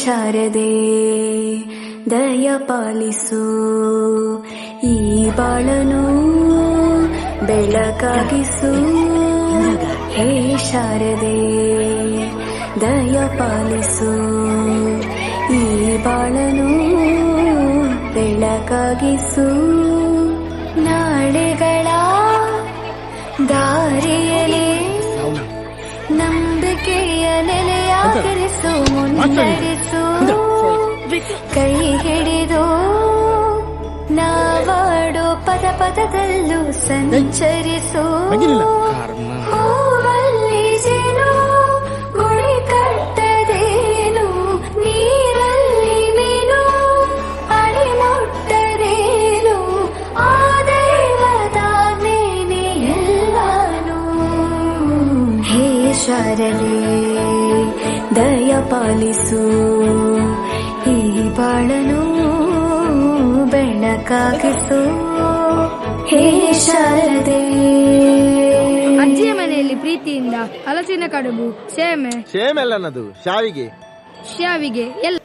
ಶಾರದೆ ದಯ ಪಾಲಿಸು, ಈ ಬಾಳನು ಬೆಳಕಾಗಿಸು. ಹೇ ಶಾರದೆ ದಯ ಪಾಲಿಸು, ಈ ಬಾಳನು ಬೆಳಕಾಗಿಸು. ನಾಳೆಗಳ ದಾರಿಯಲ್ಲಿ ನಂಬಿಕೆಯ ನೆಲೆಯಾಗಿರಿಸು, ಮುನ್ನಡೆಸು. ಕೈ ಹಿಡಿದು ನಾವಾಡೋ ಪದ ಪದದಲ್ಲೂ ಸಂಚರಿಸು. ಹೂವಲ್ಲಿ ಜೇನು ಗುಳಿ ಕಟ್ಟದೇನು, ನೀರಲ್ಲಿ ಮೀನು ಅಡಿ ಮುಟ್ಟದೇನು, ಆ ದೈವದಾಜ್ಞೆನೇ ಎಲ್ಲಾನು. ಹೇ ಶಾರದೆ ದಯ ಪಾಲಿಸು, ಈ ಬಾಳನು ಬೆಳಕಾಗಿಸು. ಹೇ ಶಾರದೆ. ಅಜ್ಜಿಯ ಮನೆಯಲ್ಲಿ ಪ್ರೀತಿಯಿಂದ ಹಲಸಿನ ಕಡುಬು, ಸೇಮೆ ಎಲ್ಲನದು ಶಾವಿಗೆ ಎಲ್ಲ.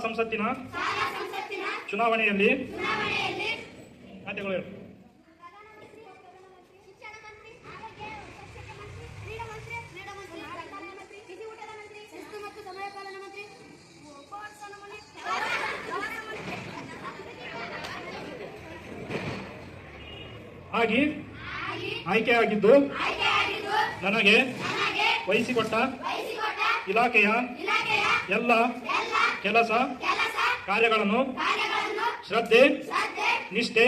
ಸಂಸತ್ತಿನ ಚುನಾವಣೆಯಲ್ಲಿ ಆಗಿ ಆಯ್ಕೆಯಾಗಿದ್ದು ನನಗೆ ವಹಿಸಿಕೊಟ್ಟ ಇಲಾಖೆಯ ಎಲ್ಲ ಕೆಲಸ ಕಾರ್ಯಗಳನ್ನು ಶ್ರದ್ಧೆ, ನಿಷ್ಠೆ,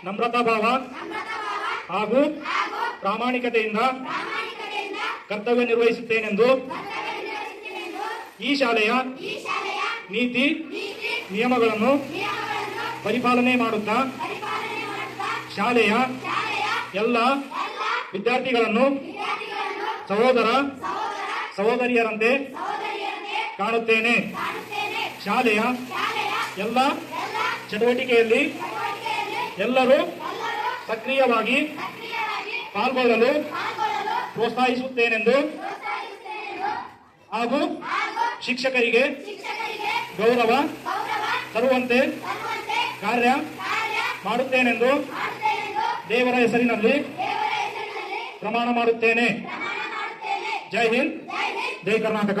ನಮ್ರತಾ ಭಾವ ಹಾಗೂ ಪ್ರಾಮಾಣಿಕತೆಯಿಂದ ಕರ್ತವ್ಯ ನಿರ್ವಹಿಸುತ್ತೇನೆಂದು ಈ ಶಾಲೆಯ ನೀತಿ ನಿಯಮಗಳನ್ನು ಪರಿಪಾಲನೆ ಮಾಡುತ್ತಾ ಶಾಲೆಯ ಎಲ್ಲ ವಿದ್ಯಾರ್ಥಿಗಳನ್ನು ಸಹೋದರ ಸಹೋದರಿಯರಂತೆ ಕಾಣುತ್ತೇನೆ. ಶಾಲೆಯ ಎಲ್ಲ ಚಟುವಟಿಕೆಯಲ್ಲಿ ಎಲ್ಲರೂ ಸಕ್ರಿಯವಾಗಿ ಪಾಲ್ಗೊಳ್ಳಲು ಪ್ರೋತ್ಸಾಹಿಸುತ್ತೇನೆಂದು ಹಾಗೂ ಶಿಕ್ಷಕರಿಗೆ ಗೌರವ ತರುವಂತೆ ಕಾರ್ಯ ಮಾಡುತ್ತೇನೆಂದು ದೇವರ ಹೆಸರಿನಲ್ಲಿ ಪ್ರಮಾಣ ಮಾಡುತ್ತೇನೆ. ಜೈ ಹಿಂದ್, ಜೈ ಕರ್ನಾಟಕ.